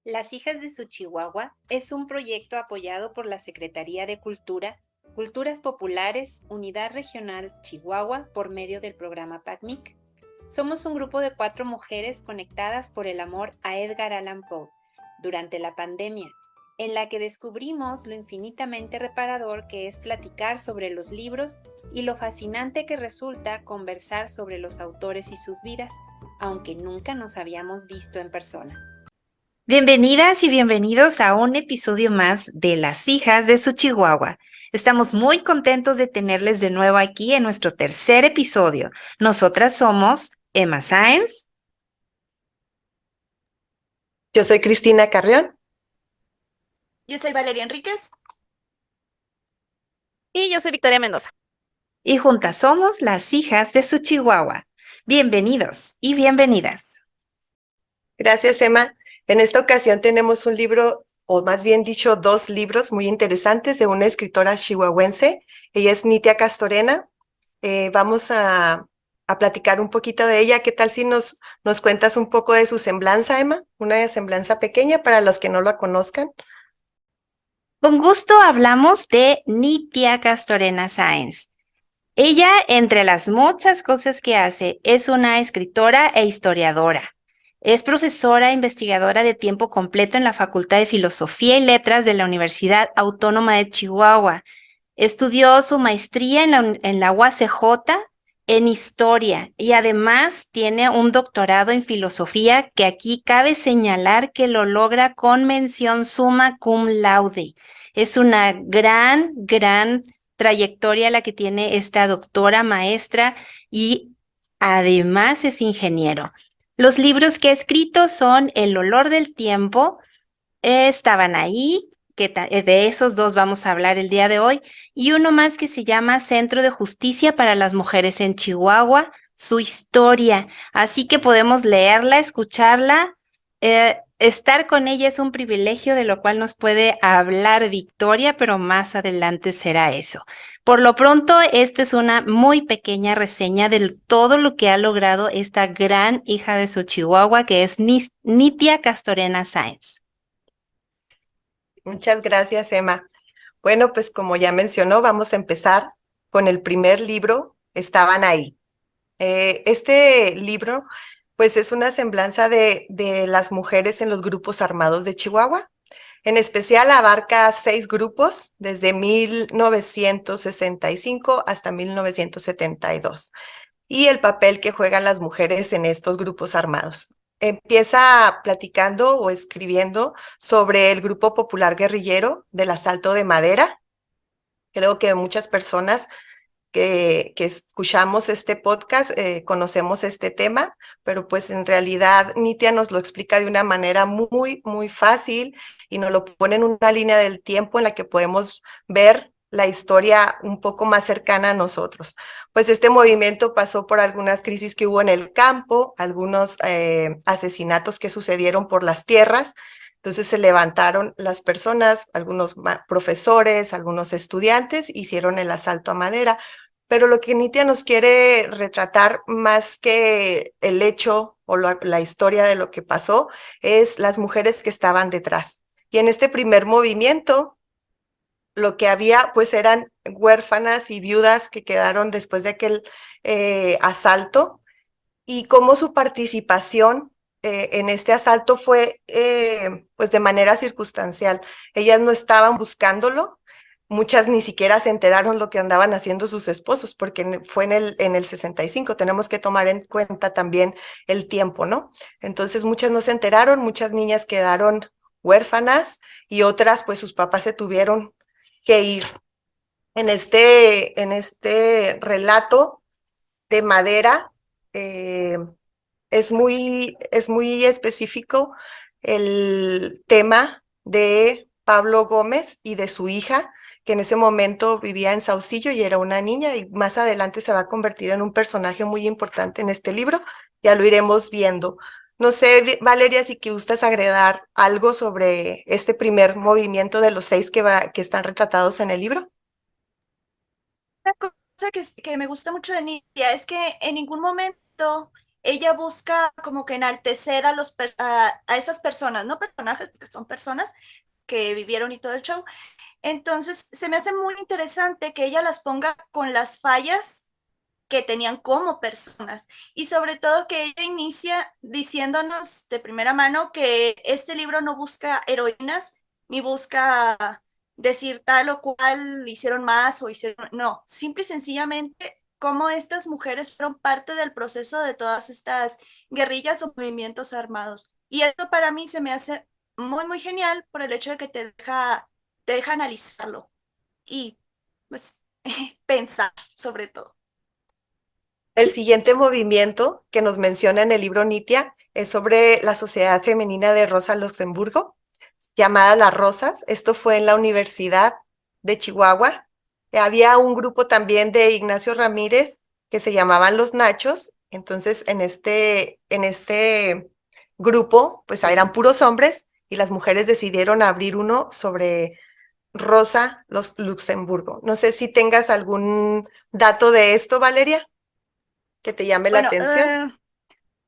Las Hijas de su Chihuahua es un proyecto apoyado por la Secretaría de Cultura, Culturas Populares, Unidad Regional Chihuahua por medio del programa PACMIC. Somos un grupo de 4 mujeres conectadas por el amor a Edgar Allan Poe durante la pandemia, en la que descubrimos lo infinitamente reparador que es platicar sobre los libros y lo fascinante que resulta conversar sobre los autores y sus vidas, aunque nunca nos habíamos visto en persona. Bienvenidas y bienvenidos a un episodio más de Las Hijas de su Chihuahua. Estamos muy contentos de tenerles de nuevo aquí en nuestro tercer episodio. Nosotras somos Emma Sáenz. Yo soy Cristina Carrión. Yo soy Valeria Enríquez. Y yo soy Victoria Mendoza. Y juntas somos Las Hijas de su Chihuahua. Bienvenidos y bienvenidas. Gracias, Emma. En esta ocasión tenemos un libro, o más bien dicho, 2 libros muy interesantes de una escritora chihuahuense. Ella es Nitia Castorena. Vamos a platicar un poquito de ella. ¿Qué tal si nos cuentas un poco de su semblanza, Emma? Una semblanza pequeña para los que no la conozcan. Con gusto hablamos de Nitia Castorena Sáenz. Ella, entre las muchas cosas que hace, es una escritora e historiadora. Es profesora e investigadora de tiempo completo en la Facultad de Filosofía y Letras de la Universidad Autónoma de Chihuahua. Estudió su maestría en la UACJ en historia y además tiene un doctorado en filosofía que aquí cabe señalar que lo logra con mención summa cum laude. Es una gran trayectoria la que tiene esta doctora maestra y además es ingeniero. Los libros que ha escrito son El olor del tiempo, estaban ahí, de esos 2 vamos a hablar el día de hoy, y uno más que se llama Centro de Justicia para las Mujeres en Chihuahua, su historia. Así que podemos leerla, escucharla. Estar con ella es un privilegio de lo cual nos puede hablar Victoria, pero más adelante será eso. Por lo pronto, esta es una muy pequeña reseña de todo lo que ha logrado esta gran hija de su Chihuahua, que es Nitia Castorena Sáenz. Muchas gracias, Emma. Bueno, pues como ya mencionó, vamos a empezar con el primer libro, Estaban ahí. Este libro, pues es una semblanza de las mujeres en los grupos armados de Chihuahua. En especial abarca 6 grupos desde 1965 hasta 1972 y el papel que juegan las mujeres en estos grupos armados. Empieza platicando o escribiendo sobre el Grupo Popular Guerrillero del Asalto de Madera. Creo que muchas personas que escuchamos este podcast conocemos este tema, pero pues en realidad Nitia nos lo explica de una manera muy fácil y nos lo pone en una línea del tiempo en la que podemos ver la historia un poco más cercana a nosotros. Pues este movimiento pasó por algunas crisis que hubo en el campo, algunos asesinatos que sucedieron por las tierras. Entonces se levantaron las personas, algunos profesores, algunos estudiantes, hicieron el asalto a Madera. Pero lo que Nitia nos quiere retratar más que el hecho o la historia de lo que pasó es las mujeres que estaban detrás. Y en este primer movimiento, lo que había pues eran huérfanas y viudas que quedaron después de aquel asalto y cómo su participación en este asalto fue pues de manera circunstancial. Ellas no estaban buscándolo, muchas ni siquiera se enteraron lo que andaban haciendo sus esposos, porque fue en el 65, tenemos que tomar en cuenta también el tiempo, ¿no? Entonces muchas no se enteraron, muchas niñas quedaron huérfanas y otras pues sus papás se tuvieron que ir. En este relato de Madera, eh, es muy específico el tema de Pablo Gómez y de su hija, que en ese momento vivía en Saucillo y era una niña, y más adelante se va a convertir en un personaje muy importante en este libro. Ya lo iremos viendo. No sé, Valeria, si que gustas agregar algo sobre este primer movimiento de los 6 que están retratados en el libro. Una cosa que me gusta mucho de Nidia es que en ningún momento ella busca como que enaltecer a esas personas, no personajes, porque son personas que vivieron y todo el show. Entonces, se me hace muy interesante que ella las ponga con las fallas que tenían como personas y sobre todo que ella inicia diciéndonos de primera mano que este libro no busca heroínas ni busca decir tal o cual hicieron más o hicieron, no, simple y sencillamente cómo estas mujeres fueron parte del proceso de todas estas guerrillas o movimientos armados. Y eso para mí se me hace muy, muy genial por el hecho de que te deja analizarlo y pues pensar sobre todo. El siguiente movimiento que nos menciona en el libro Nitia es sobre la Sociedad Femenina de Rosa Luxemburgo, llamada Las Rosas. Esto fue en la Universidad de Chihuahua. Había un grupo también de Ignacio Ramírez que se llamaban Los Nachos. Entonces, en este grupo, pues eran puros hombres y las mujeres decidieron abrir uno sobre Rosa Luxemburgo. No sé si tengas algún dato de esto, Valeria, que te llame la Bueno, atención.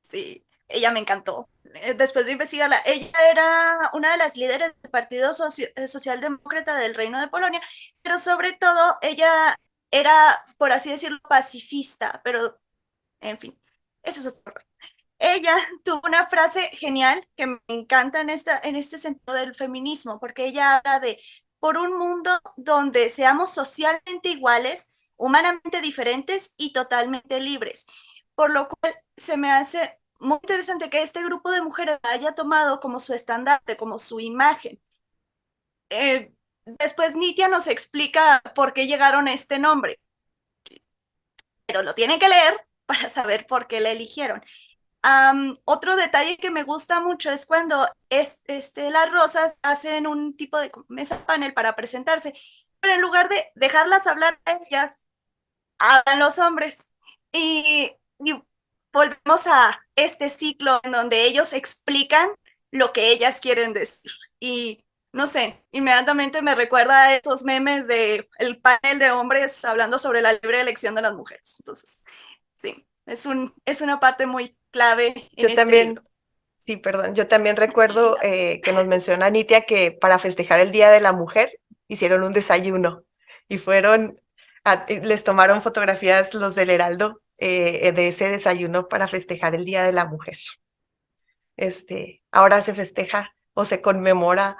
sí, ella me encantó. Después de investigarla, ella era una de las líderes del Partido Socialdemócrata del Reino de Polonia, pero sobre todo ella era, por así decirlo, pacifista, pero en fin, eso es otro rollo. Ella tuvo una frase genial que me encanta en este sentido del feminismo, porque ella habla de por un mundo donde seamos socialmente iguales, humanamente diferentes y totalmente libres. Por lo cual se me hace muy interesante que este grupo de mujeres haya tomado como su estandarte, como su imagen. Después Nitia nos explica por qué llegaron a este nombre, pero lo tienen que leer para saber por qué la eligieron. Otro detalle que me gusta mucho es cuando las rosas hacen un tipo de mesa panel para presentarse, pero en lugar de dejarlas hablar a ellas, hablan los hombres. Y volvemos a este ciclo en donde ellos explican lo que ellas quieren decir. Y no sé, inmediatamente me recuerda a esos memes de el panel de hombres hablando sobre la libre elección de las mujeres. Entonces, sí, es una parte muy clave en Yo este libro. también, sí, perdón, yo también recuerdo que nos menciona Nitia que para festejar el Día de la Mujer hicieron un desayuno y les tomaron fotografías los del Heraldo de ese desayuno para festejar el Día de la Mujer. Ahora se festeja o se conmemora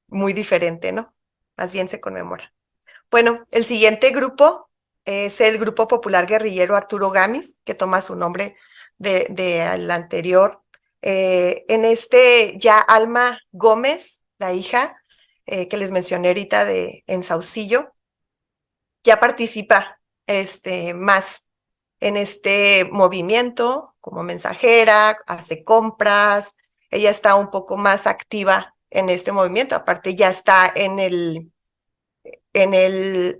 muy diferente, ¿no? Más bien se conmemora. Bueno, el siguiente grupo es el Grupo Popular Guerrillero Arturo Gamis, que toma su nombre del anterior. En ya Alma Gómez, la hija que les mencioné ahorita en Saucillo, ya participa más en este movimiento como mensajera, hace compras, ella está un poco más activa en este movimiento, aparte ya está en el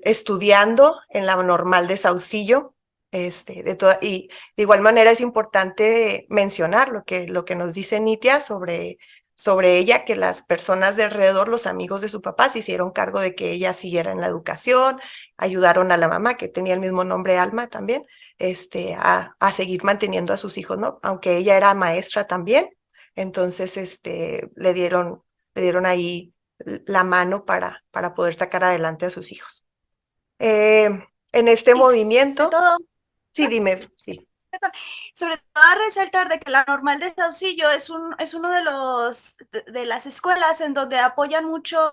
estudiando en la normal de Saucillo. Y de igual manera es importante mencionar lo que nos dice Nitia sobre ella, que las personas de alrededor, los amigos de su papá, se hicieron cargo de que ella siguiera en la educación, ayudaron a la mamá, que tenía el mismo nombre, Alma, también, a seguir manteniendo a sus hijos, ¿no? Aunque ella era maestra también, entonces le dieron ahí la mano para poder sacar adelante a sus hijos. En este Y sobre movimiento, todo, sí, dime, sí. sobre todo a resaltar de que la Normal de Saucillo es uno de de las escuelas en donde apoyan mucho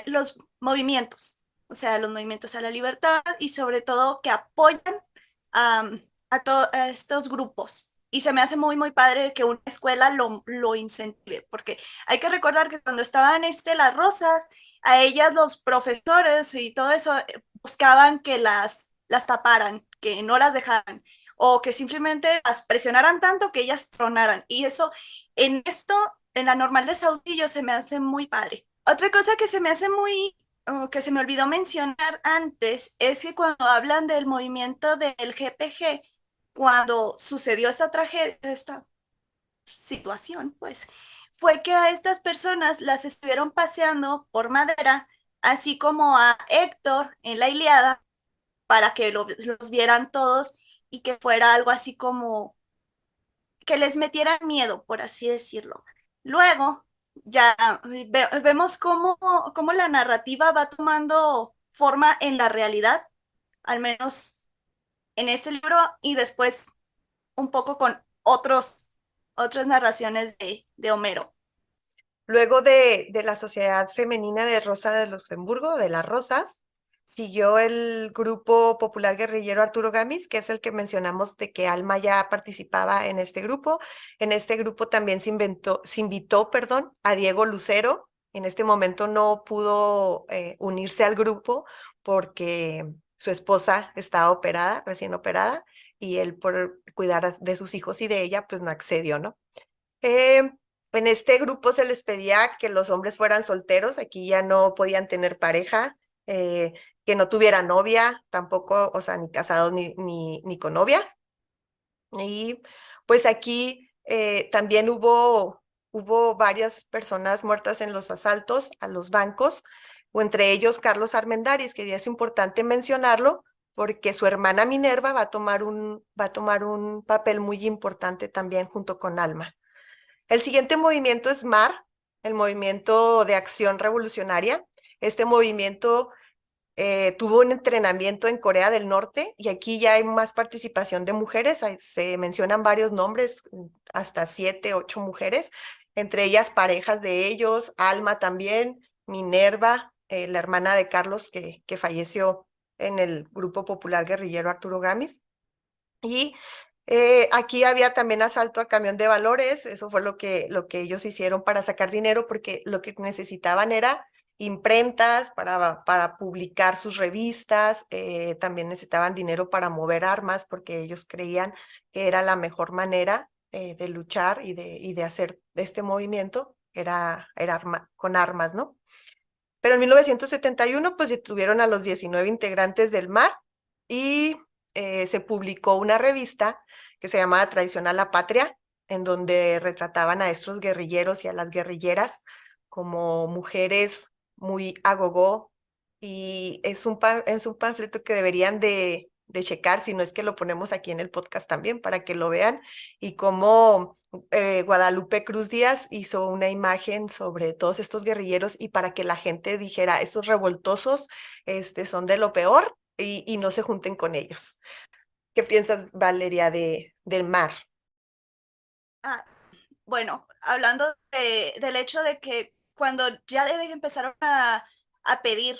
los movimientos, o sea, los movimientos a la libertad y sobre todo que apoyan a estos grupos. Y se me hace muy, muy padre que una escuela lo incentive, porque hay que recordar que cuando estaban las rosas, a ellas los profesores y todo eso buscaban que las taparan, que no las dejaran, o que simplemente las presionaran tanto que ellas tronaran. Y eso, en la normal de Sautillo, se me hace muy padre. Otra cosa que se me hace que se me olvidó mencionar antes, es que cuando hablan del movimiento del GPG, cuando sucedió esta tragedia, esta situación, pues, fue que a estas personas las estuvieron paseando por madera, así como a Héctor en la Ilíada, para que los vieran todos y que fuera algo así como que les metiera miedo, por así decirlo. Luego ya vemos cómo la narrativa va tomando forma en la realidad, al menos en ese libro, y después un poco con otras narraciones de Homero. Luego de la Sociedad Femenina de Rosa de Luxemburgo, de las Rosas, siguió el grupo popular guerrillero Arturo Gamis, que es el que mencionamos de que Alma ya participaba en este grupo. En este grupo también se invitó, perdón, a Diego Lucero. En este momento no pudo unirse al grupo porque su esposa estaba operada, recién operada, y él por cuidar de sus hijos y de ella, pues no accedió, ¿no? Eh, en este grupo se les pedía que los hombres fueran solteros, aquí ya no podían tener pareja, eh, que no tuvieran novia, tampoco, o sea, ni casados ni con novias. Y pues aquí también hubo varias personas muertas en los asaltos a los bancos, o entre ellos Carlos Armendáriz, que ya es importante mencionarlo, porque su hermana Minerva va a tomar un papel muy importante también junto con Alma. El siguiente movimiento es MAR, el Movimiento de Acción Revolucionaria. Este movimiento tuvo un entrenamiento en Corea del Norte y aquí ya hay más participación de mujeres. Se mencionan varios nombres, hasta 7, 8 mujeres, entre ellas parejas de ellos, Alma también, Minerva, la hermana de Carlos que falleció en el Grupo Popular Guerrillero Arturo Gamis. Y aquí había también asalto al camión de valores, eso fue lo que ellos hicieron para sacar dinero, porque lo que necesitaban era imprentas para publicar sus revistas, también necesitaban dinero para mover armas, porque ellos creían que era la mejor manera de luchar y de hacer este movimiento, era con armas, ¿no? Pero en 1971, pues detuvieron a los 19 integrantes del MAR y se publicó una revista que se llamaba Traición a la Patria, en donde retrataban a estos guerrilleros y a las guerrilleras como mujeres muy agogó, y es un panfleto que deberían de checar, si no es que lo ponemos aquí en el podcast también para que lo vean, y cómo Guadalupe Cruz Díaz hizo una imagen sobre todos estos guerrilleros y para que la gente dijera, estos revoltosos son de lo peor y no se junten con ellos. ¿Qué piensas, Valeria, del MAR? Ah, bueno, hablando del hecho de que cuando ya empezaron a pedir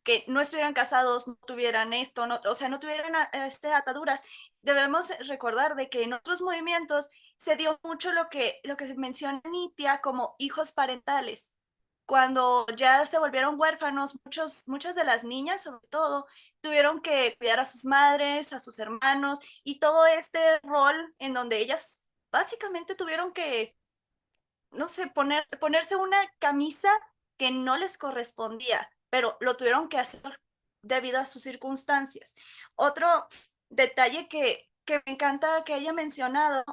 que no estuvieran casados, no tuvieran esto, no, o sea, no tuvieran ataduras, debemos recordar de que en otros movimientos se dio mucho lo que se menciona en Nitia como hijos parentales. Cuando ya se volvieron huérfanos, muchas de las niñas, sobre todo, tuvieron que cuidar a sus madres, a sus hermanos y todo este rol en donde ellas básicamente tuvieron que, no sé, ponerse una camisa que no les correspondía, pero lo tuvieron que hacer debido a sus circunstancias. Otro detalle que me encanta que haya mencionado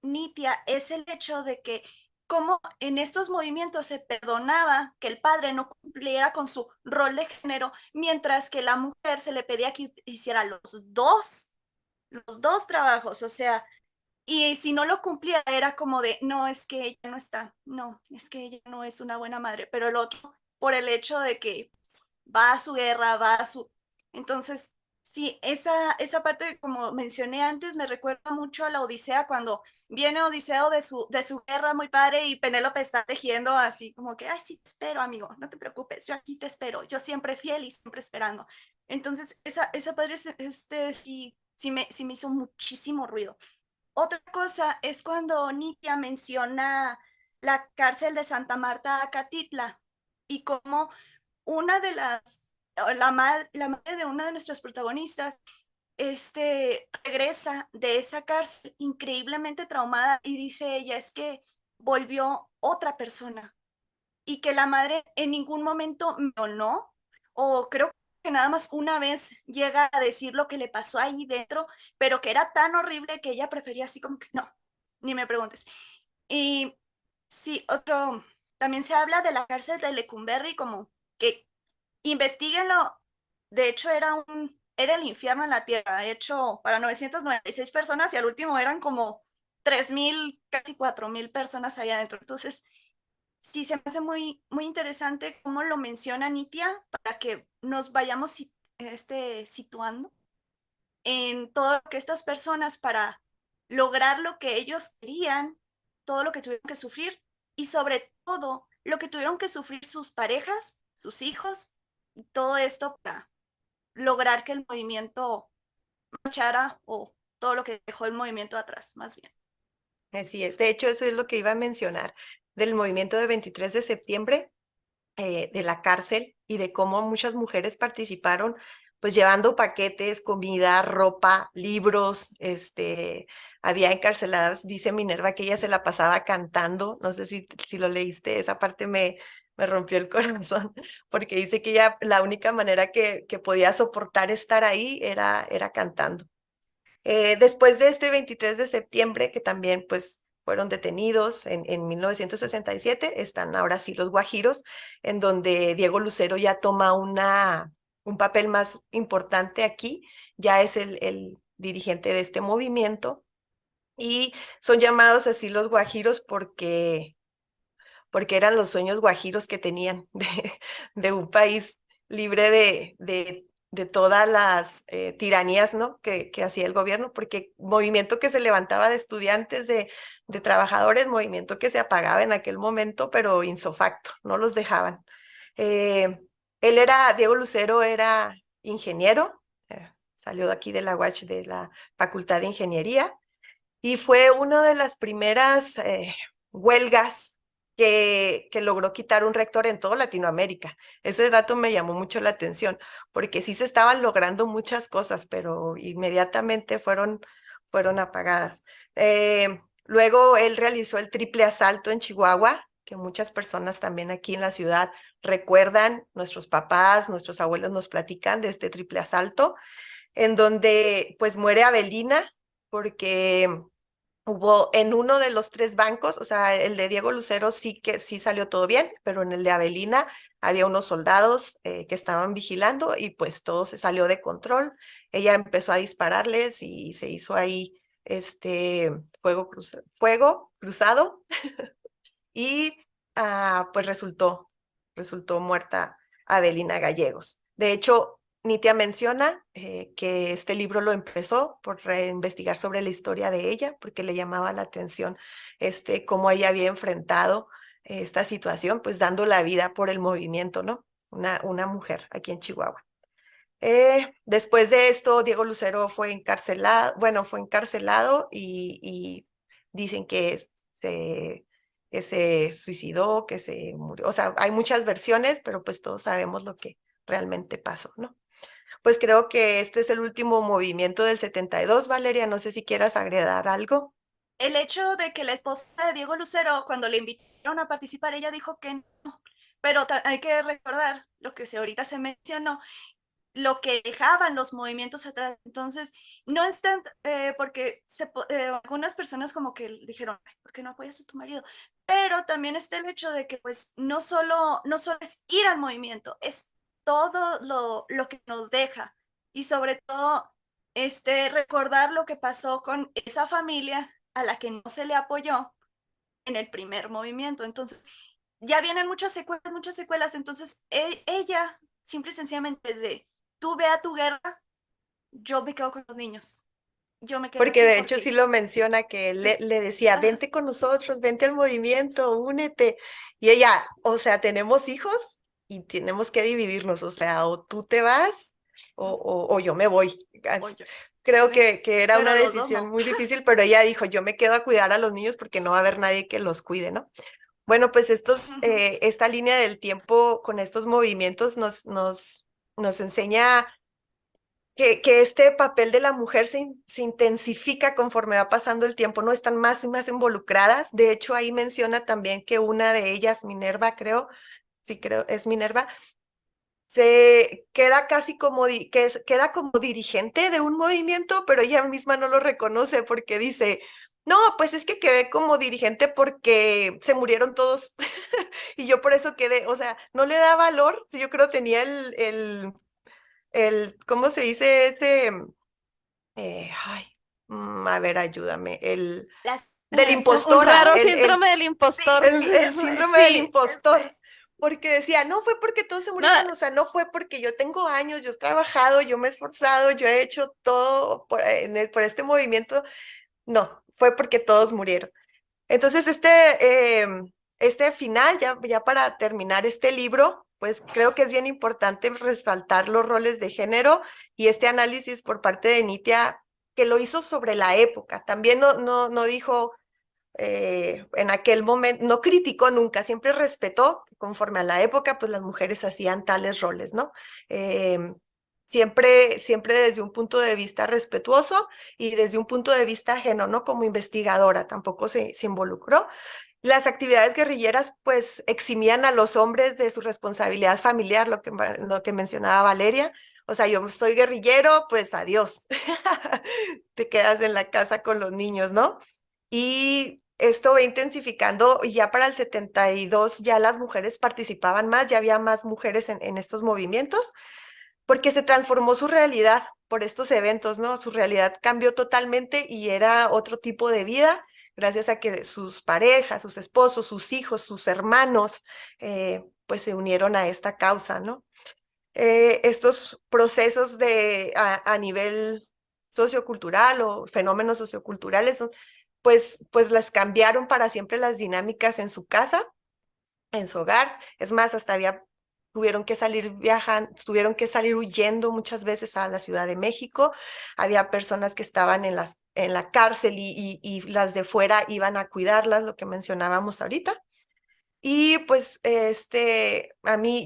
Nitia es el hecho de que como en estos movimientos se perdonaba que el padre no cumpliera con su rol de género, mientras que la mujer se le pedía que hiciera los dos trabajos, o sea, y si no lo cumplía, era como de, no, es que ella no está, no, es que ella no es una buena madre, pero el otro, por el hecho de que va a su guerra, va a su... Entonces, sí, esa parte, como mencioné antes, me recuerda mucho a la Odisea, cuando viene Odiseo de su guerra muy padre y Penélope está tejiendo así, como que, ay, sí, te espero, amigo, no te preocupes, yo aquí te espero, yo siempre fiel y siempre esperando. Entonces, esa padre, sí me hizo muchísimo ruido. Otra cosa es cuando Nitia menciona la cárcel de Santa Marta Acatitla y cómo una de la madre de una de nuestras protagonistas, regresa de esa cárcel increíblemente traumada y dice ella es que volvió otra persona y que la madre en ningún momento mencionó, o creo que nada más una vez llega a decir lo que le pasó ahí dentro, pero que era tan horrible que ella prefería así como que no, ni me preguntes. Y sí, también se habla de la cárcel de Lecumberri como que investiguenlo. De hecho, era era el infierno en la tierra, hecho para 996 personas y al último eran como 3,000, casi 4,000 personas allá adentro. Entonces, sí, se me hace muy, muy interesante cómo lo menciona Nitia para que nos vayamos situando en todo lo que estas personas para lograr lo que ellos querían, todo lo que tuvieron que sufrir y sobre todo lo que tuvieron que sufrir sus parejas, sus hijos, y todo esto para lograr que el movimiento marchara o todo lo que dejó el movimiento atrás, más bien. Así es. De hecho, eso es lo que iba a mencionar del movimiento del 23 de septiembre, de la cárcel y de cómo muchas mujeres participaron, pues llevando paquetes, comida, ropa, libros, había encarceladas, dice Minerva que ella se la pasaba cantando, no sé si lo leíste, esa parte me rompió el corazón, porque dice que ella la única manera que podía soportar estar ahí era cantando. Después de este 23 de septiembre, que también pues fueron detenidos en 1967, están ahora sí los guajiros, en donde Diego Lucero ya toma un papel más importante aquí, ya es el dirigente de este movimiento, y son llamados así los guajiros porque eran los sueños guajiros que tenían de un país libre de todas las tiranías, ¿no? que hacía el gobierno, porque movimiento que se levantaba de estudiantes, de trabajadores, movimiento que se apagaba en aquel momento, pero insofacto, no los dejaban. Diego Lucero era ingeniero, salió de aquí de la UACH, de la Facultad de Ingeniería, y fue una de las primeras huelgas que logró quitar un rector en toda Latinoamérica. Ese dato me llamó mucho la atención, porque sí se estaban logrando muchas cosas, pero inmediatamente fueron apagadas. Luego él realizó el triple asalto en Chihuahua, que muchas personas también aquí en la ciudad recuerdan, nuestros papás, nuestros abuelos nos platican de este triple asalto, en donde pues muere Avelina, porque hubo en uno de los tres bancos, o sea, el de Diego Lucero sí que sí salió todo bien, pero en el de Avelina había unos soldados que estaban vigilando y pues todo se salió de control. Ella empezó a dispararles y se hizo ahí fuego cruzado y pues resultó muerta Adelina Gallegos. De hecho, Nitia menciona que este libro lo empezó por investigar sobre la historia de ella, porque le llamaba la atención cómo ella había enfrentado esta situación, pues dando la vida por el movimiento, ¿no? Una mujer aquí en Chihuahua. Después de esto, Diego Lucero fue encarcelado y dicen que se suicidó, que se murió. O sea, hay muchas versiones, pero pues todos sabemos lo que realmente pasó, ¿no? Pues creo que este es el último movimiento del 72, Valeria. No sé si quieras agregar algo. El hecho de que la esposa de Diego Lucero, cuando le invitaron a participar, ella dijo que no, pero hay que recordar lo que ahorita se mencionó, lo que dejaban los movimientos atrás. Entonces, no es tanto, porque algunas personas como que dijeron, "Ay, ¿por qué no apoyas a tu marido?" Pero también está el hecho de que pues no solo es ir al movimiento, es todo lo que nos deja y sobre todo recordar lo que pasó con esa familia a la que no se le apoyó en el primer movimiento. Entonces, ya vienen muchas secuelas. Entonces, ella simple y sencillamente de, tú ve a tu guerra, yo me quedo con los niños. Yo me quedo Porque aquí de hecho sí porque... lo menciona, que él le decía, Ajá, vente con nosotros, vente al movimiento, únete. Y ella, o sea, tenemos hijos y tenemos que dividirnos, o sea, o tú te vas o yo me voy. oye, Creo sí, que era una pero los dos decisión no. muy difícil, pero ella dijo, yo me quedo a cuidar a los niños porque no va a haber nadie que los cuide, ¿no? Bueno, pues esta línea del tiempo con estos movimientos nos enseña que este papel de la mujer se intensifica conforme va pasando el tiempo, ¿no? Están más y más involucradas. De hecho, ahí menciona también que una de ellas, Minerva, creo, es Minerva, se queda casi queda como dirigente de un movimiento, pero ella misma no lo reconoce porque dice, no, pues es que quedé como dirigente porque se murieron todos y yo por eso quedé, o sea, no le da valor, sí, yo creo tenía ¿cómo se dice ese? Ay, a ver, ayúdame, Las, del un impostora, raro síndrome del impostor. el síndrome del Sí, impostor, porque decía, no fue porque todos se no, murieron, o sea, no fue porque yo tengo años, yo he trabajado, yo me he esforzado, yo he hecho todo por este movimiento, no, fue porque todos murieron. Entonces, este final, ya para terminar este libro, pues creo que es bien importante resaltar los roles de género y este análisis por parte de Nitia, que lo hizo sobre la época. También no dijo en aquel momento, no criticó nunca, siempre respetó, conforme a la época, pues las mujeres hacían tales roles, ¿no? Siempre desde un punto de vista respetuoso y desde un punto de vista ajeno, ¿no? Como investigadora, tampoco se involucró. Las actividades guerrilleras, pues, eximían a los hombres de su responsabilidad familiar, lo que mencionaba Valeria. O sea, yo soy guerrillero, pues adiós. Te quedas en la casa con los niños, ¿no? Y esto va intensificando y ya para el 72 ya las mujeres participaban más, ya había más mujeres en estos movimientos, porque se transformó su realidad por estos eventos, ¿no? Su realidad cambió totalmente y era otro tipo de vida, gracias a que sus parejas, sus esposos, sus hijos, sus hermanos, pues se unieron a esta causa, ¿no? Estos procesos a nivel sociocultural o fenómenos socioculturales, pues las cambiaron para siempre las dinámicas en su casa, en su hogar. Es más, tuvieron que salir viajando, tuvieron que salir huyendo muchas veces a la Ciudad de México. Había personas que estaban en la cárcel y las de fuera iban a cuidarlas, lo que mencionábamos ahorita. Y pues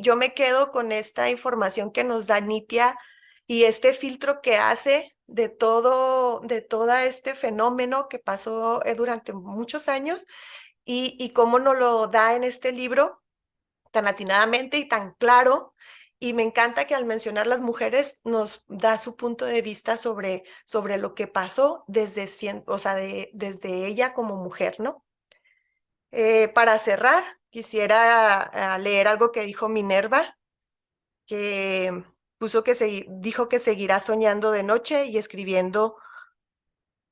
yo me quedo con esta información que nos da Nitia y este filtro que hace de todo este fenómeno que pasó durante muchos años y cómo nos lo da en este libro tan atinadamente y tan claro. Y me encanta que al mencionar las mujeres nos da su punto de vista sobre lo que pasó o sea, desde ella como mujer, ¿no? Para cerrar, quisiera leer algo que dijo Minerva, que dijo que seguirá soñando de noche y escribiendo,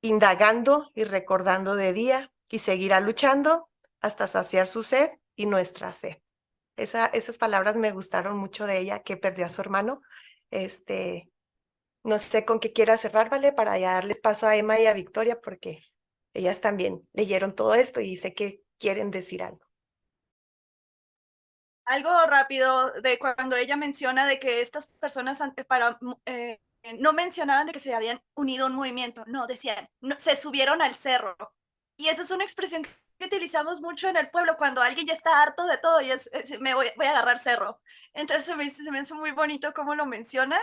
indagando y recordando de día, y seguirá luchando hasta saciar su sed y nuestra sed. Esas palabras me gustaron mucho de ella, que perdió a su hermano. Este, no sé con qué quiera cerrar, ¿vale? Para ya darles paso a Emma y a Victoria, porque ellas también leyeron todo esto y sé que quieren decir algo. algo rápido de cuando ella menciona de que estas personas no mencionaban de que se habían unido a un movimiento, no, decían, no, se subieron al cerro. Y esa es una expresión que utilizamos mucho en el pueblo cuando alguien ya está harto de todo y voy a agarrar cerro. Entonces se me hace muy bonito cómo lo menciona,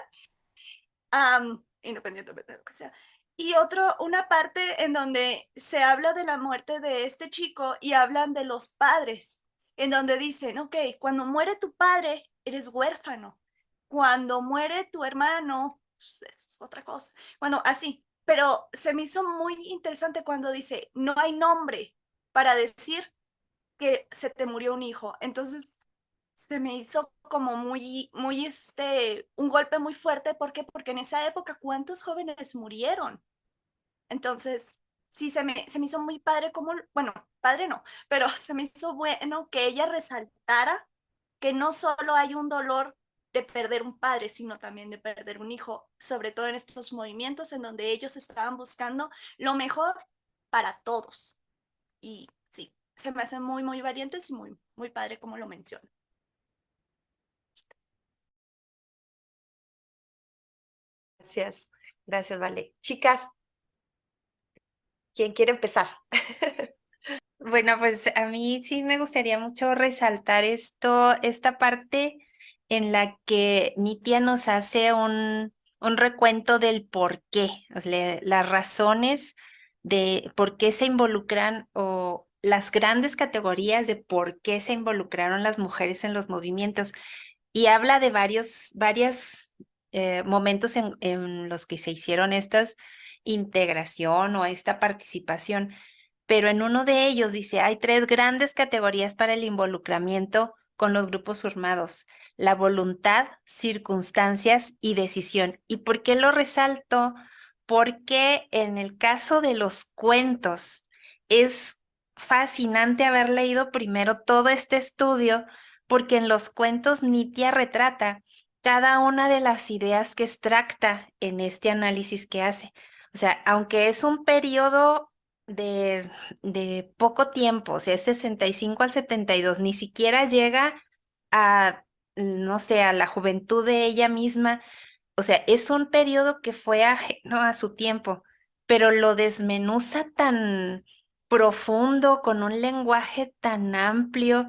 independientemente de lo que sea. Y una parte en donde se habla de la muerte de este chico y hablan de los padres, en donde dicen, ok, cuando muere tu padre, eres huérfano. Cuando muere tu hermano, pues, eso es otra cosa. Bueno, así. Pero se me hizo muy interesante cuando dice, no hay nombre para decir que se te murió un hijo. Entonces, se me hizo como un golpe muy fuerte. ¿Por qué? Porque en esa época, ¿cuántos jóvenes murieron? Entonces, sí, se me hizo muy padre como, bueno, padre no, pero se me hizo bueno que ella resaltara que no solo hay un dolor de perder un padre, sino también de perder un hijo, sobre todo en estos movimientos en donde ellos estaban buscando lo mejor para todos. Y sí, se me hacen muy, muy valientes y muy, muy padre como lo menciona. Gracias, gracias, Vale. Chicas, ¿quién quiere empezar? Bueno, pues a mí sí me gustaría mucho resaltar esta parte en la que Nitia nos hace un recuento del por qué, o sea, las razones de por qué se involucran o las grandes categorías de por qué se involucraron las mujeres en los movimientos. Y habla de varios momentos en los que se hicieron estas integración o esta participación, pero en uno de ellos dice, hay tres grandes categorías para el involucramiento con los grupos armados, la voluntad, circunstancias y decisión. ¿Y por qué lo resalto? Porque en el caso de los cuentos es fascinante haber leído primero todo este estudio, porque en los cuentos Nitya retrata cada una de las ideas que extracta en este análisis que hace. O sea, aunque es un periodo de poco tiempo, o sea, es 65 al 72, ni siquiera llega a, no sé, a la juventud de ella misma. O sea, es un periodo que fue ajeno a su tiempo, pero lo desmenuza tan profundo, con un lenguaje tan amplio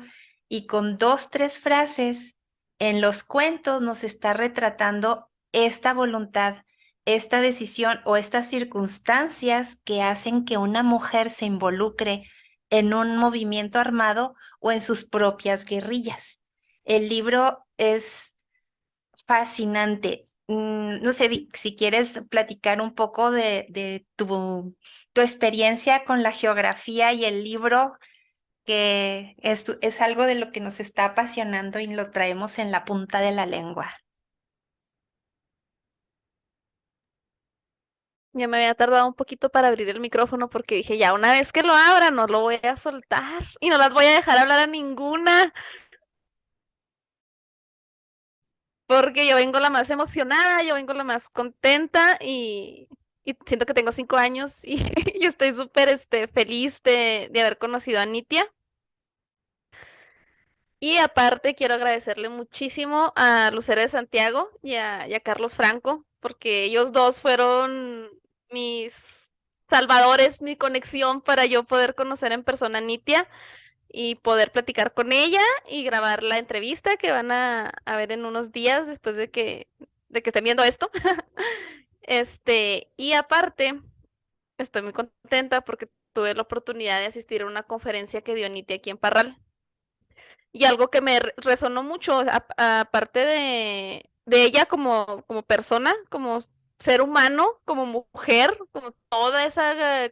y con dos, tres frases. En los cuentos nos está retratando esta voluntad, esta decisión o estas circunstancias que hacen que una mujer se involucre en un movimiento armado o en sus propias guerrillas. El libro es fascinante. No sé, si quieres platicar un poco de tu experiencia con la geografía y el libro, que es algo de lo que nos está apasionando y lo traemos en la punta de la lengua. Ya me había tardado un poquito para abrir el micrófono porque dije, ya una vez que lo abra, no lo voy a soltar y no las voy a dejar hablar a ninguna, porque yo vengo la más emocionada, yo vengo la más contenta y siento que tengo 5 años y, y estoy súper feliz de haber conocido a Nitia. Y aparte quiero agradecerle muchísimo a Lucero de Santiago y a Carlos Franco, porque ellos dos fueron mis salvadores, mi conexión para yo poder conocer en persona a Nitia y poder platicar con ella y grabar la entrevista que van a ver en unos días después de que estén viendo esto. Y aparte, estoy muy contenta porque tuve la oportunidad de asistir a una conferencia que dio Nitia aquí en Parral. Y algo que me resonó mucho, aparte de ella como persona, como ser humano, como mujer, como toda esa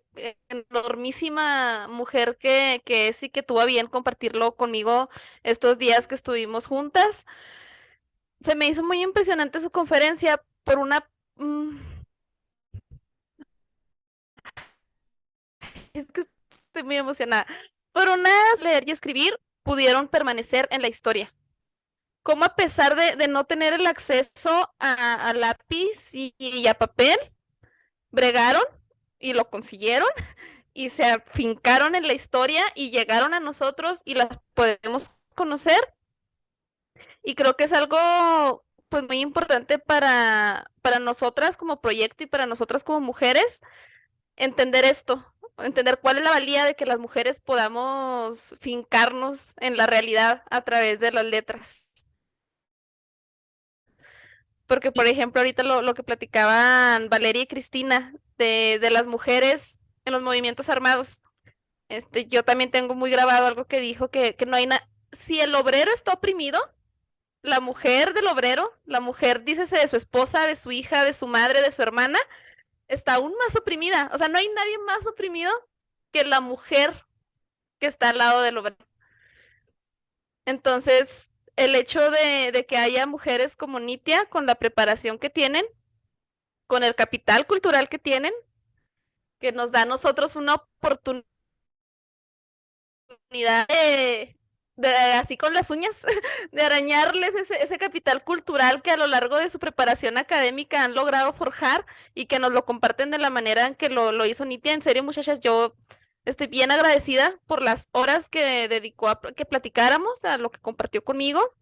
enormísima mujer que es y que tuvo a bien compartirlo conmigo estos días que estuvimos juntas. Se me hizo muy impresionante su conferencia por una... es que estoy muy emocionada. Por una leer y escribir pudieron permanecer en la historia. Cómo a pesar de no tener el acceso a lápiz y a papel, bregaron y lo consiguieron y se afincaron en la historia y llegaron a nosotros y las podemos conocer. Y creo que es algo pues muy importante para nosotras como proyecto y para nosotras como mujeres, entender esto, entender cuál es la valía de que las mujeres podamos fincarnos en la realidad a través de las letras. Porque, por ejemplo, ahorita lo que platicaban Valeria y Cristina de las mujeres en los movimientos armados. Yo también tengo muy grabado algo que dijo que no hay nada. Si el obrero está oprimido, la mujer del obrero, la mujer, dícese de su esposa, de su hija, de su madre, de su hermana, está aún más oprimida. O sea, no hay nadie más oprimido que la mujer que está al lado del obrero. Entonces, el hecho de que haya mujeres como Nitia, con la preparación que tienen, con el capital cultural que tienen, que nos da a nosotros una oportunidad así con las uñas, de arañarles ese capital cultural que a lo largo de su preparación académica han logrado forjar y que nos lo comparten de la manera en que lo hizo Nitia. En serio, muchachas, yo estoy bien agradecida por las horas que dedicó a que platicáramos, a lo que compartió conmigo,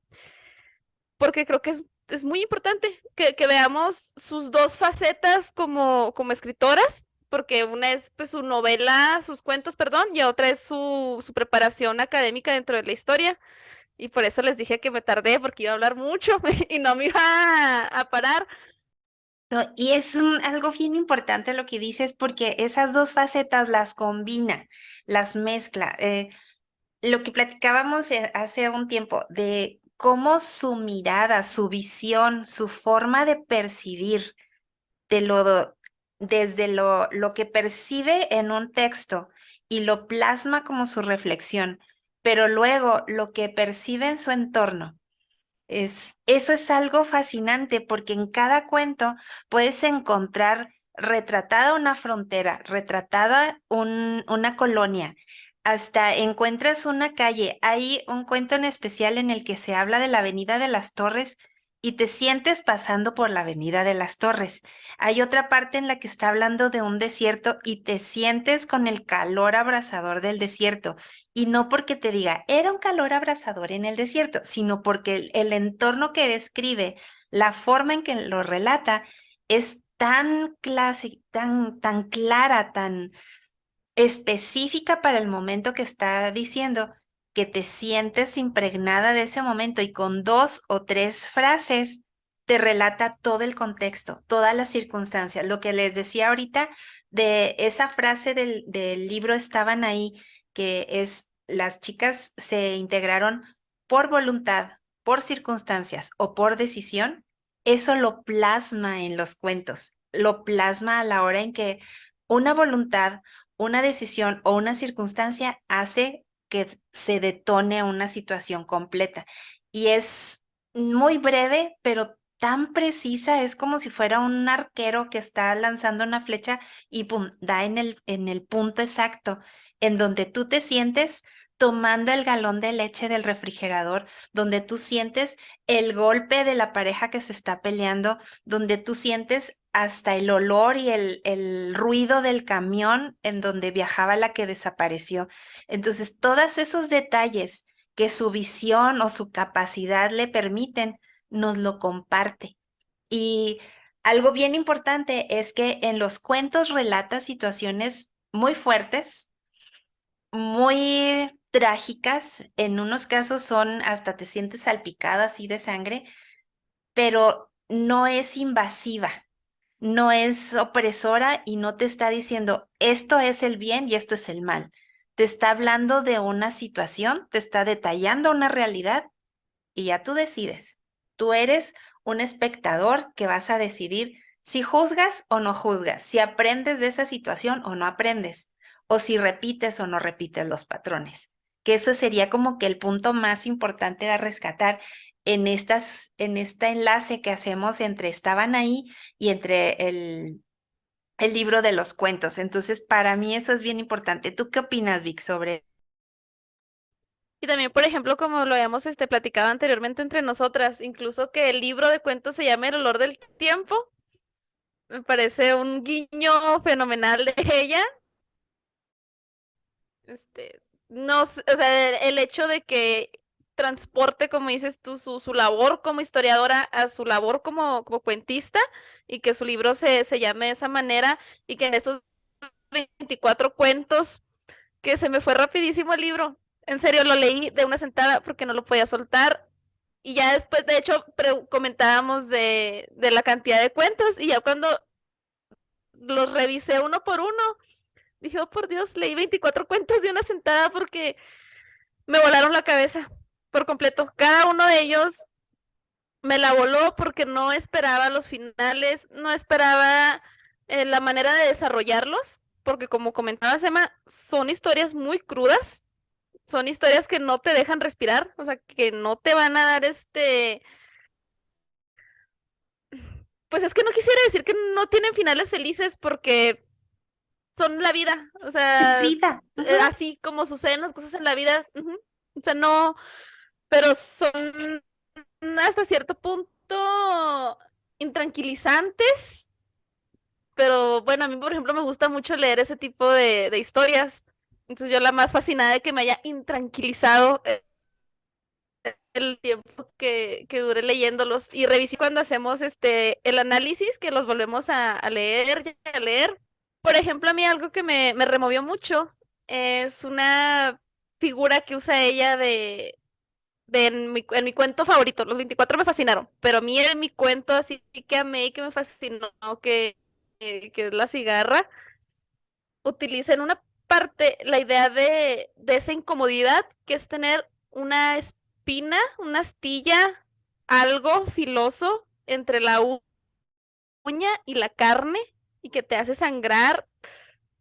porque creo que es muy importante que veamos sus dos facetas como escritoras, porque una es pues su novela, sus cuentos, perdón, y otra es su preparación académica dentro de la historia. Y por eso les dije que me tardé, porque iba a hablar mucho y no me iba a parar. No, y es algo bien importante lo que dices, porque esas dos facetas las combina, las mezcla. Lo que platicábamos hace un tiempo de cómo su mirada, su visión, su forma de percibir de desde lo que percibe en un texto y lo plasma como su reflexión, pero luego lo que percibe en su entorno eso es algo fascinante porque en cada cuento puedes encontrar retratada una frontera, retratada una colonia, hasta encuentras una calle. Hay un cuento en especial en el que se habla de la Avenida de las Torres y te sientes pasando por la Avenida de las Torres. Hay otra parte en la que está hablando de un desierto y te sientes con el calor abrasador del desierto. Y no porque te diga, era un calor abrasador en el desierto, sino porque el entorno que describe, la forma en que lo relata, es tan tan clara, tan específica para el momento que está diciendo, que te sientes impregnada de ese momento y con 2 o 3 frases te relata todo el contexto, todas las circunstancias. Lo que les decía ahorita de esa frase del libro estaban ahí, que es las chicas se integraron por voluntad, por circunstancias o por decisión. Eso lo plasma en los cuentos, lo plasma a la hora en que una voluntad, una decisión o una circunstancia hace que se detone una situación completa. Y es muy breve, pero tan precisa, es como si fuera un arquero que está lanzando una flecha y pum, da en el punto exacto, en donde tú te sientes tomando el galón de leche del refrigerador, donde tú sientes el golpe de la pareja que se está peleando, donde tú sientes hasta el olor y el ruido del camión en donde viajaba la que desapareció. Entonces, todos esos detalles que su visión o su capacidad le permiten, nos lo comparte. Y algo bien importante es que en los cuentos relata situaciones muy fuertes, muy trágicas, en unos casos son hasta te sientes salpicada así de sangre, pero no es invasiva, no es opresora y no te está diciendo esto es el bien y esto es el mal. Te está hablando de una situación, te está detallando una realidad y ya tú decides. Tú eres un espectador que vas a decidir si juzgas o no juzgas, si aprendes de esa situación o no aprendes, o si repites o no repites los patrones. Que eso sería como que el punto más importante a rescatar en este enlace que hacemos entre Estaban ahí y entre el libro de los cuentos. Entonces, para mí eso es bien importante. ¿Tú qué opinas, Vic, sobre? Y también, por ejemplo, como lo habíamos platicado anteriormente entre nosotras, incluso que el libro de cuentos se llame El olor del tiempo, me parece un guiño fenomenal de ella. No, o sea, el hecho de que transporte, como dices tú, su labor como historiadora a su labor como cuentista y que su libro se llame de esa manera y que en estos 24 cuentos, que se me fue rapidísimo el libro. En serio, lo leí de una sentada porque no lo podía soltar. Y ya después, de hecho, comentábamos de la cantidad de cuentos y ya cuando los revisé uno por uno, dije, oh por Dios, leí 24 cuentos de una sentada porque me volaron la cabeza por completo. Cada uno de ellos me la voló porque no esperaba los finales, no esperaba la manera de desarrollarlos, porque como comentaba Emma, son historias muy crudas, son historias que no te dejan respirar, o sea, que no te van a dar pues es que no quisiera decir que no tienen finales felices porque son la vida, o Es sea, vida. así como suceden las cosas en la vida, o sea, no, pero son hasta cierto punto intranquilizantes, pero bueno, a mí, por ejemplo, me gusta mucho leer ese tipo de historias. Entonces yo la más fascinada de que me haya intranquilizado el tiempo que duré leyéndolos y revisé cuando hacemos el análisis, que los volvemos a leer y a leer. Por ejemplo, a mí algo que me removió mucho es una figura que usa ella en mi cuento favorito. Los 24 me fascinaron, pero a mí en mi cuento así que amé y que me fascinó, que es la cigarra, utiliza en una parte la idea de esa incomodidad que es tener una espina, una astilla, algo filoso entre la uña y la carne y que te hace sangrar,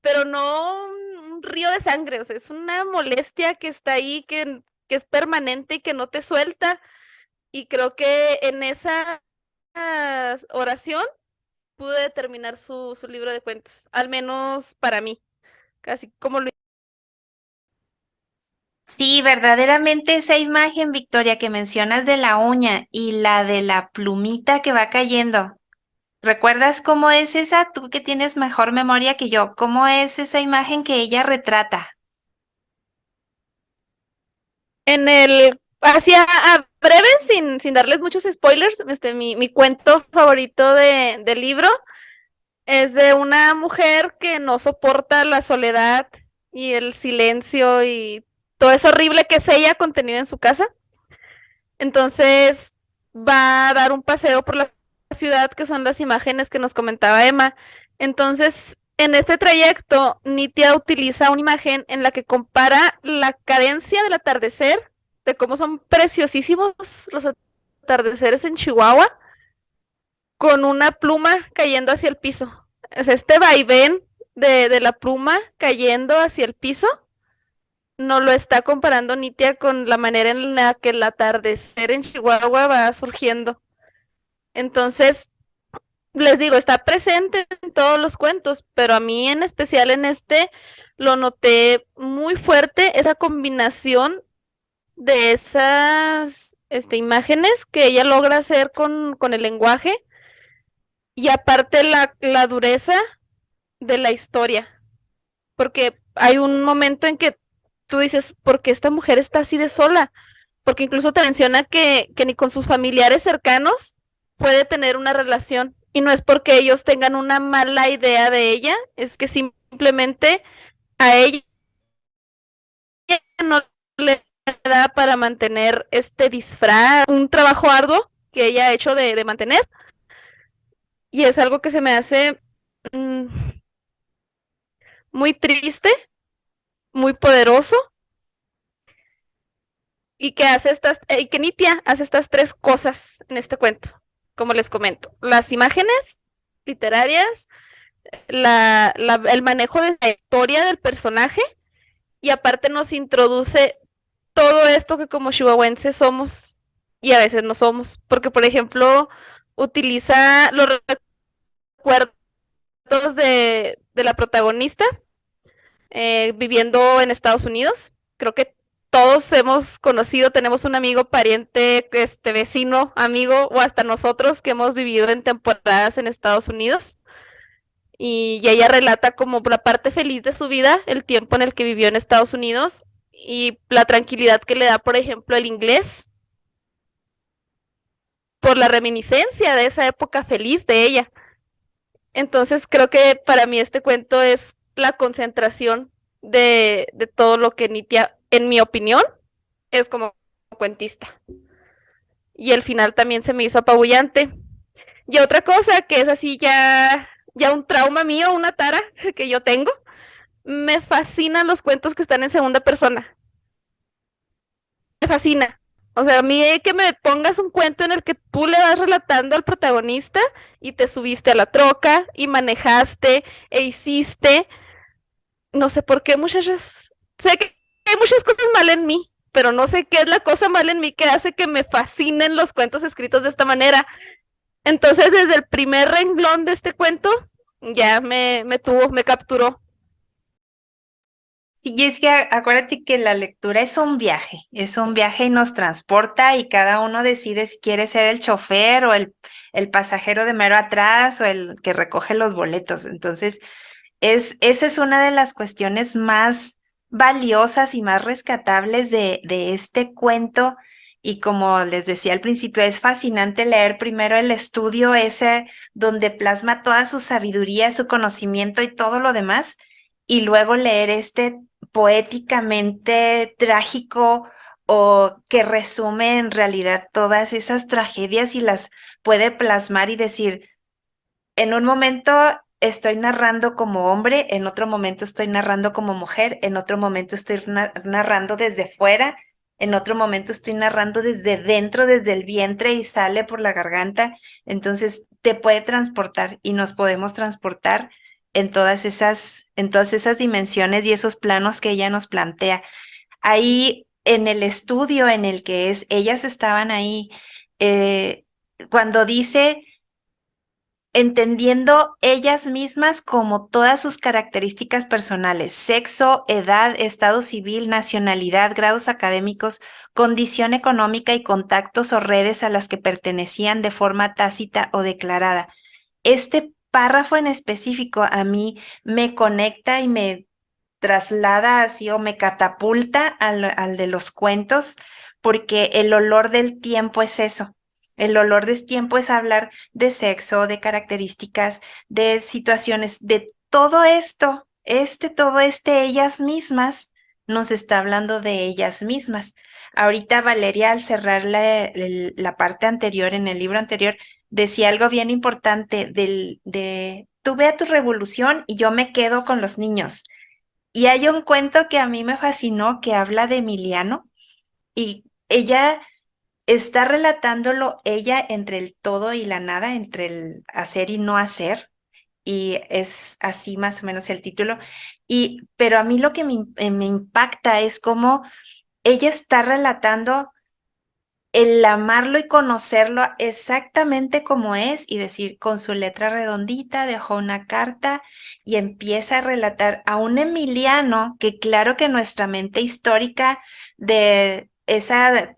pero no un río de sangre, o sea, es una molestia que está ahí, que es permanente y que no te suelta. Y creo que en esa oración pude terminar su libro de cuentos, al menos para mí, casi como lo... Sí, verdaderamente esa imagen, Victoria, que mencionas de la uña y la de la plumita que va cayendo. ¿Recuerdas cómo es esa? Tú que tienes mejor memoria que yo, ¿cómo es esa imagen que ella retrata? En el, hacia a breve, sin darles muchos spoilers, mi cuento favorito del libro es de una mujer que no soporta la soledad y el silencio y todo eso horrible que es ella contenido en su casa. Entonces va a dar un paseo por la ciudad, que son las imágenes que nos comentaba Emma. Entonces, en este trayecto, Nitia utiliza una imagen en la que compara la cadencia del atardecer, de cómo son preciosísimos los atardeceres en Chihuahua, con una pluma cayendo hacia el piso. Es este vaivén de la pluma cayendo hacia el piso no lo está comparando Nitia con la manera en la que el atardecer en Chihuahua va surgiendo. Entonces, les digo, está presente en todos los cuentos, pero a mí en especial en este lo noté muy fuerte esa combinación de esas imágenes que ella logra hacer con el lenguaje y aparte la dureza de la historia, porque hay un momento en que tú dices, ¿por qué esta mujer está así de sola? Porque incluso te menciona que ni con sus familiares cercanos puede tener una relación. Y no es porque ellos tengan una mala idea de ella, es que simplemente a ella no le da para mantener este disfraz, un trabajo arduo que ella ha hecho de mantener. Y es algo que se me hace mm, muy triste, muy poderoso y que hace y que Nitia hace estas tres cosas en este cuento, como les comento. Las imágenes literarias, el manejo de la historia del personaje y aparte nos introduce todo esto que como chihuahuenses somos y a veces no somos, porque por ejemplo utiliza los recuerdos de la protagonista viviendo en Estados Unidos. Creo que todos hemos conocido, tenemos un amigo, pariente, vecino, amigo, o hasta nosotros que hemos vivido en temporadas en Estados Unidos. Y ella relata como la parte feliz de su vida, el tiempo en el que vivió en Estados Unidos y la tranquilidad que le da, por ejemplo, el inglés, por la reminiscencia de esa época feliz de ella. Entonces creo que para mí este cuento es la concentración de todo lo que Nitia, en mi opinión, es como cuentista. Y el final también se me hizo apabullante. Y otra cosa que es así ya un trauma mío, una tara que yo tengo, me fascinan los cuentos que están en segunda persona. Me fascina. O sea, a mí que me pongas un cuento en el que tú le vas relatando al protagonista y te subiste a la troca y manejaste e hiciste, no sé por qué, muchachas. Sé que hay muchas cosas mal en mí, pero no sé qué es la cosa mal en mí que hace que me fascinen los cuentos escritos de esta manera. Entonces, desde el primer renglón de este cuento, ya me capturó. Y es que acuérdate que la lectura es un viaje y nos transporta y cada uno decide si quiere ser el chofer o el pasajero de mero atrás o el que recoge los boletos. Entonces, esa es una de las cuestiones más valiosas y más rescatables de este cuento. Y como les decía al principio, es fascinante leer primero el estudio ese donde plasma toda su sabiduría, su conocimiento y todo lo demás, y luego leer este poéticamente trágico o que resume en realidad todas esas tragedias y las puede plasmar y decir, en un momento estoy narrando como hombre, en otro momento estoy narrando como mujer, en otro momento estoy narrando desde fuera, en otro momento estoy narrando desde dentro, desde el vientre y sale por la garganta. Entonces te puede transportar y nos podemos transportar en todas esas dimensiones y esos planos que ella nos plantea. Ahí en el estudio en el que ellas estaban ahí, eh, cuando dice entendiendo ellas mismas como todas sus características personales, sexo, edad, estado civil, nacionalidad, grados académicos, condición económica y contactos o redes a las que pertenecían de forma tácita o declarada. Este párrafo en específico a mí me conecta y me traslada así o me catapulta al de los cuentos, porque el olor del tiempo es eso. El olor del tiempo es hablar de sexo, de características, de situaciones, de todo esto, ellas mismas, nos está hablando de ellas mismas. Ahorita Valeria, al cerrar la parte anterior, en el libro anterior, decía algo bien importante de tú ve a tu revolución y yo me quedo con los niños. Y hay un cuento que a mí me fascinó que habla de Emiliano y ella está relatándolo ella entre el todo y la nada, entre el hacer y no hacer, y es así más o menos el título. Pero a mí lo que me impacta es cómo ella está relatando el amarlo y conocerlo exactamente como es y decir, con su letra redondita, dejó una carta y empieza a relatar a un Emiliano que claro que nuestra mente histórica de esa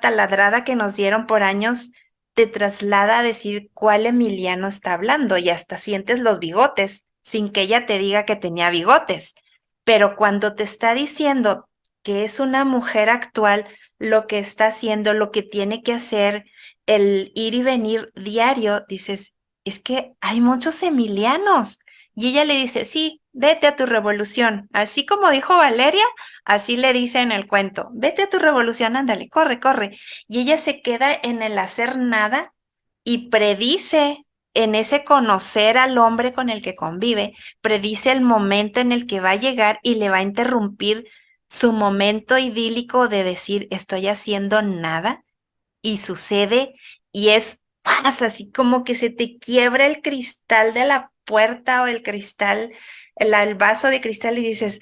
taladrada que nos dieron por años te traslada a decir cuál Emiliano está hablando y hasta sientes los bigotes sin que ella te diga que tenía bigotes. Pero cuando te está diciendo que es una mujer actual, lo que está haciendo, lo que tiene que hacer, el ir y venir diario, dices, es que hay muchos Emilianos. Y ella le dice, sí, vete a tu revolución. Así como dijo Valeria, así le dice en el cuento, vete a tu revolución, ándale, corre, corre. Y ella se queda en el hacer nada y predice en ese conocer al hombre con el que convive, predice el momento en el que va a llegar y le va a interrumpir su momento idílico de decir estoy haciendo nada y sucede y es paz, así como que se te quiebra el cristal de la puerta o el cristal, el vaso de cristal y dices,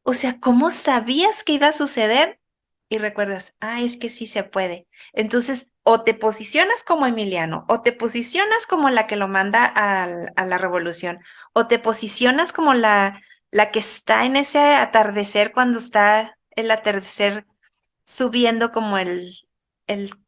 o sea, ¿cómo sabías que iba a suceder? Y recuerdas, es que sí se puede. Entonces, o te posicionas como Emiliano, o te posicionas como la que lo manda a la revolución, o te posicionas como la que está en ese atardecer cuando está el atardecer subiendo como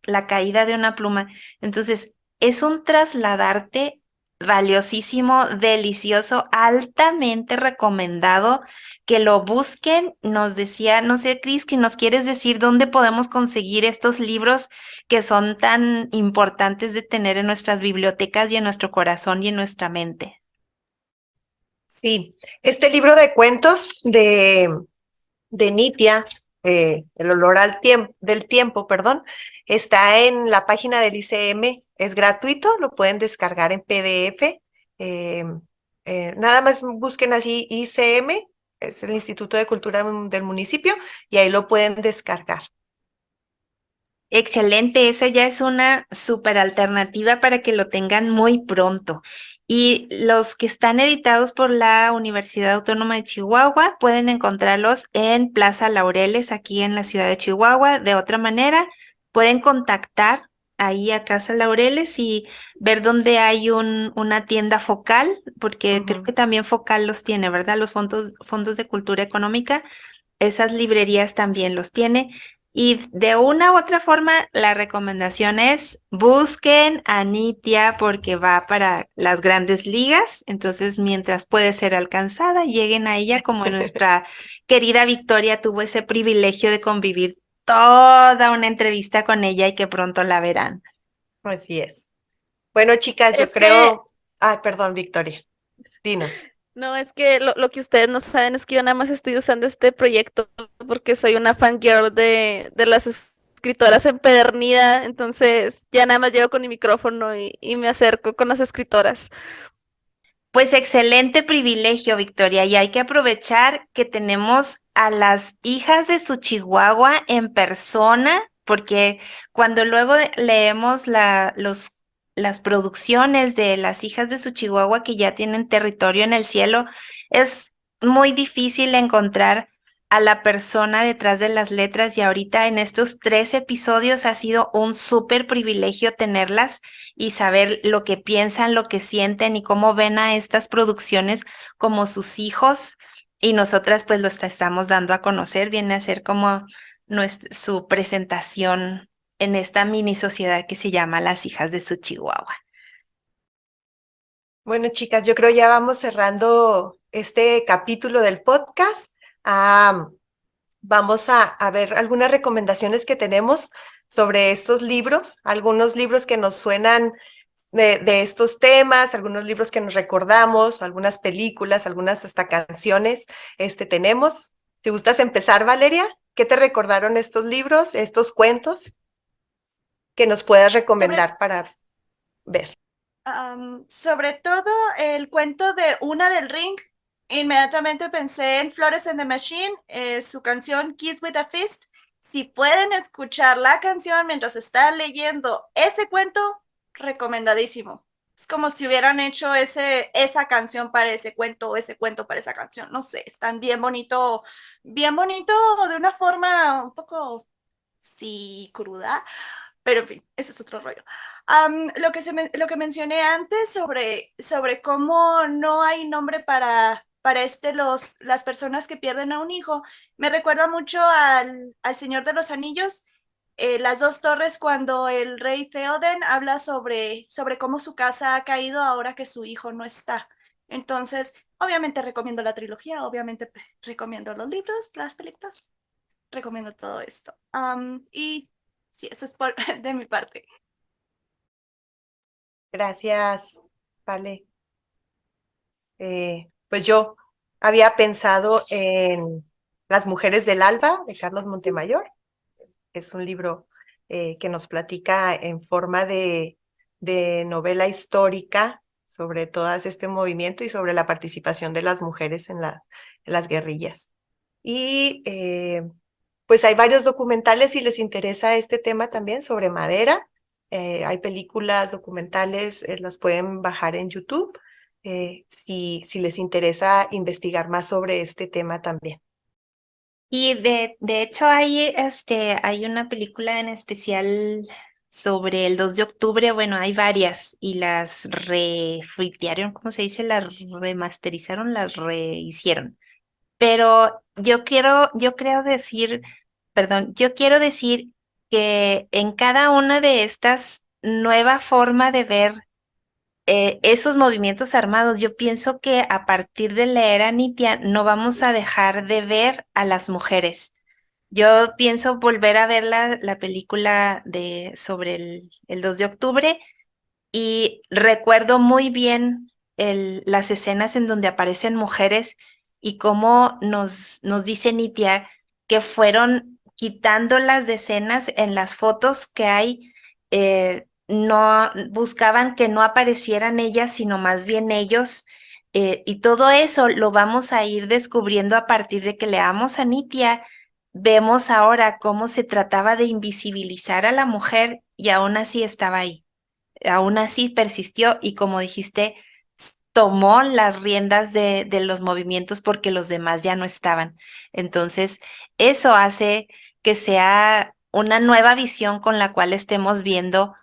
la caída de una pluma. Entonces, es un trasladarte valiosísimo, delicioso, altamente recomendado que lo busquen. Nos decía, no sé, Cris, que nos quieres decir dónde podemos conseguir estos libros que son tan importantes de tener en nuestras bibliotecas y en nuestro corazón y en nuestra mente. Sí, este libro de cuentos de Nitia, El olor del tiempo, perdón, está en la página del ICM, es gratuito, lo pueden descargar en PDF. eh, Nada más busquen así ICM, es el Instituto de Cultura del municipio, y ahí lo pueden descargar. Excelente, esa ya es una súper alternativa para que lo tengan muy pronto. Y los que están editados por la Universidad Autónoma de Chihuahua pueden encontrarlos en Plaza Laureles, aquí en la ciudad de Chihuahua. De otra manera, pueden contactar ahí a Casa Laureles y ver dónde hay una tienda Focal, porque creo que también Focal los tiene, ¿verdad? Los fondos de cultura económica, esas librerías también los tiene. Y de una u otra forma, la recomendación es busquen a Nitia porque va para las grandes ligas. Entonces, mientras puede ser alcanzada, lleguen a ella como nuestra querida Victoria tuvo ese privilegio de convivir toda una entrevista con ella y que pronto la verán. Así es. Bueno, chicas, yo Es que creo... Ay, perdón, Victoria. Dinos. No, es que lo que ustedes no saben es que yo nada más estoy usando este proyecto porque soy una fangirl de las escritoras empedernidas, entonces ya nada más llego con mi micrófono y me acerco con las escritoras. Pues excelente privilegio, Victoria, y hay que aprovechar que tenemos a las hijas de su Chihuahua en persona, porque cuando luego leemos los las producciones de las hijas de su Chihuahua que ya tienen territorio en el cielo, es muy difícil encontrar a la persona detrás de las letras y ahorita en estos 3 episodios ha sido un súper privilegio tenerlas y saber lo que piensan, lo que sienten y cómo ven a estas producciones como sus hijos y nosotras pues los estamos dando a conocer, viene a ser como su presentación en esta mini sociedad que se llama Las Hijas de su Chihuahua. Bueno, chicas, yo creo ya vamos cerrando este capítulo del podcast. Ah, vamos a ver algunas recomendaciones que tenemos sobre estos libros, algunos libros que nos suenan de estos temas, algunos libros que nos recordamos, algunas películas, algunas hasta canciones tenemos. Si gustas empezar, Valeria, ¿qué te recordaron estos libros, estos cuentos que nos puedas recomendar para ver? Sobre todo el cuento de Una del Ring, inmediatamente pensé en Flores and the Machine, su canción Kiss with a Fist. Si pueden escuchar la canción mientras están leyendo ese cuento, recomendadísimo. Es como si hubieran hecho esa canción para ese cuento o ese cuento para esa canción. No sé, están bien bonito de una forma un poco, sí, cruda, pero en fin, ese es otro rollo. Lo que mencioné antes sobre cómo no hay nombre para las personas que pierden a un hijo, me recuerda mucho al Señor de los Anillos, las dos torres, cuando el rey Theoden habla sobre cómo su casa ha caído ahora que su hijo no está. Entonces, obviamente recomiendo la trilogía, obviamente recomiendo los libros, las películas, recomiendo todo esto. Y sí, eso es de mi parte. Gracias, Vale. Pues yo había pensado en Las Mujeres del Alba, de Carlos Montemayor. Es un libro que nos platica en forma de novela histórica sobre todo este movimiento y sobre la participación de las mujeres en las guerrillas. Y pues hay varios documentales si les interesa este tema también sobre madera. Hay películas, documentales, las pueden bajar en YouTube si les interesa investigar más sobre este tema también. Y de hecho hay una película en especial sobre el 2 de octubre, bueno, hay varias y las refritearon, ¿cómo se dice? Las remasterizaron, las rehicieron. Pero yo quiero decir que en cada una de estas nueva forma de ver esos movimientos armados, yo pienso que a partir de la era Nitia no vamos a dejar de ver a las mujeres. Yo pienso volver a ver la película sobre el 2 de octubre y recuerdo muy bien las escenas en donde aparecen mujeres y cómo nos dice Nitia que fueron quitando las de escenas en las fotos que hay, no buscaban que no aparecieran ellas, sino más bien ellos. Y todo eso lo vamos a ir descubriendo a partir de que leamos a Nitia. Vemos ahora cómo se trataba de invisibilizar a la mujer y aún así estaba ahí, aún así persistió y como dijiste, tomó las riendas de los movimientos porque los demás ya no estaban. Entonces, eso hace que sea una nueva visión con la cual estemos viendo.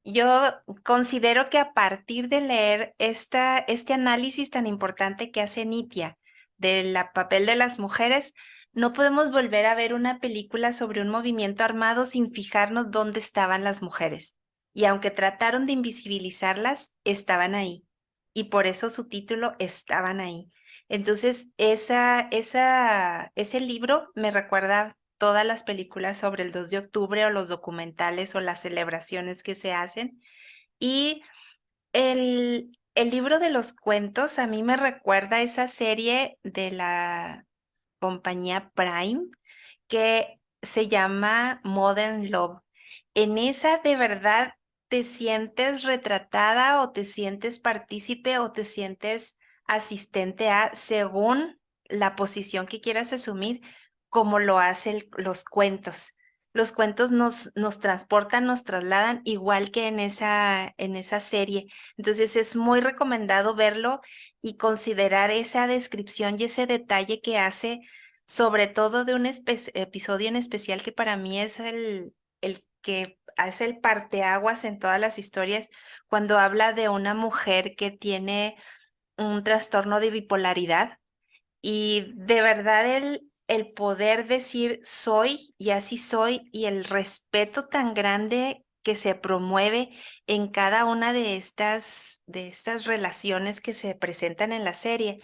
Yo considero que a partir de leer este análisis tan importante que hace Nitia del papel de las mujeres, no podemos volver a ver una película sobre un movimiento armado sin fijarnos dónde estaban las mujeres. Y aunque trataron de invisibilizarlas, estaban ahí. Y por eso su título, Estaban ahí. Entonces, ese libro me recuerda todas las películas sobre el 2 de octubre o los documentales o las celebraciones que se hacen. Y el libro de los cuentos a mí me recuerda esa serie de la compañía Prime que se llama Modern Love. En esa de verdad te sientes retratada o te sientes partícipe o te sientes asistente a, según la posición que quieras asumir, como lo hacen los cuentos. los cuentos nos transportan, nos trasladan igual que en esa serie. Entonces es muy recomendado verlo y considerar esa descripción y ese detalle que hace, sobre todo de un episodio en especial que para mí es el que hace el parteaguas en todas las historias, cuando habla de una mujer que tiene un trastorno de bipolaridad y de verdad el poder decir soy y así soy y el respeto tan grande que se promueve en cada una de estas relaciones que se presentan en la serie.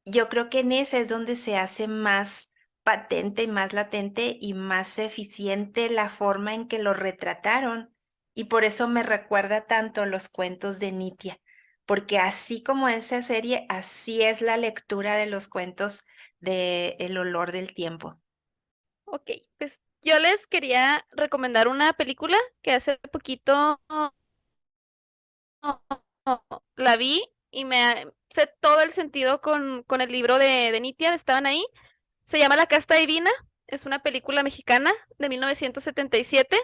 Yo creo que en esa es donde se hace más patente, más latente y más eficiente la forma en que lo retrataron. Y por eso me recuerda tanto los cuentos de Nitia, porque así como esa serie, así es la lectura de los cuentos de El olor del tiempo. Ok, pues yo les quería recomendar una película que hace poquito la vi y sé todo el sentido con el libro de Nitia, estaban ahí. Se llama La Casta Divina, es una película mexicana de 1977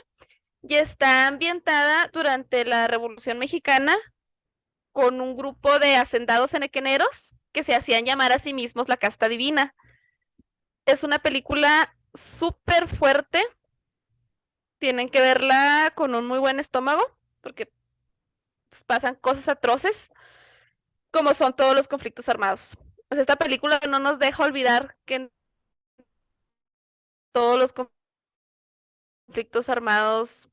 y está ambientada durante la Revolución Mexicana con un grupo de hacendados enequeneros que se hacían llamar a sí mismos la Casta Divina. Es una película súper fuerte, tienen que verla con un muy buen estómago porque pues, pasan cosas atroces, como son todos los conflictos armados. Pues esta película no nos deja olvidar que en todos los conflictos armados,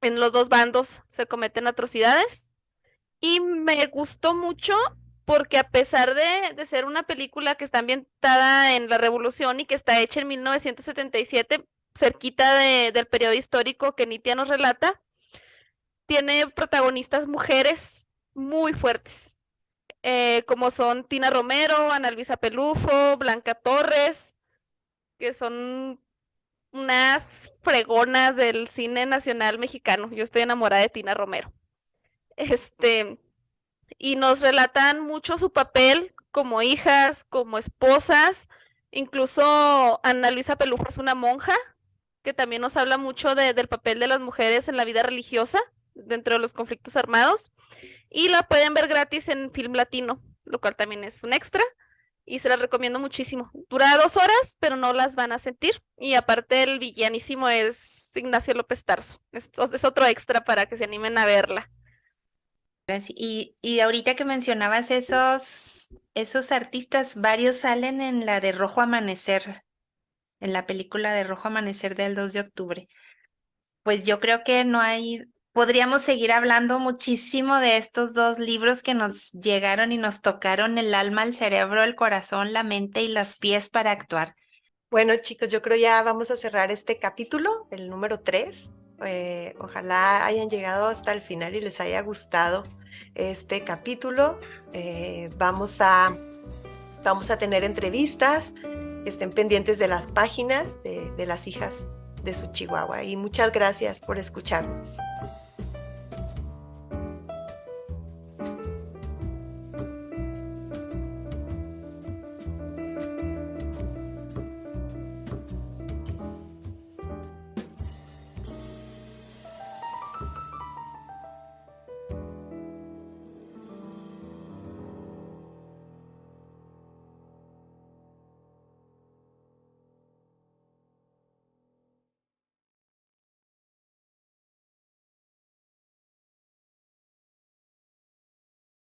en los dos bandos, se cometen atrocidades. Y me gustó mucho porque a pesar de ser una película que está ambientada en la Revolución y que está hecha en 1977, cerquita del periodo histórico que Nitia nos relata, tiene protagonistas mujeres muy fuertes, como son Tina Romero, Ana Luisa Pelufo, Blanca Torres, que son unas fregonas del cine nacional mexicano. Yo estoy enamorada de Tina Romero. Este, y nos relatan mucho su papel como hijas, como esposas. Incluso Ana Luisa Pelufo es una monja, que también nos habla mucho del papel de las mujeres en la vida religiosa dentro de los conflictos armados. Y la pueden ver gratis en Film Latino, lo cual también es un extra. Y se las recomiendo muchísimo. Dura 2 horas, pero no las van a sentir. Y aparte el villanísimo es Ignacio López Tarso. Es otro extra para que se animen a verla. Y ahorita que mencionabas esos artistas, varios salen en la de Rojo Amanecer, en la película de Rojo Amanecer del 2 de octubre. Pues yo creo que no hay, podríamos seguir hablando muchísimo de estos dos libros que nos llegaron y nos tocaron el alma, el cerebro, el corazón, la mente y los pies para actuar. Bueno, chicos, yo creo ya vamos a cerrar este capítulo, el número 3. Ojalá hayan llegado hasta el final y les haya gustado este capítulo. Vamos a tener entrevistas, estén pendientes de las páginas de las hijas de su Chihuahua y muchas gracias por escucharnos.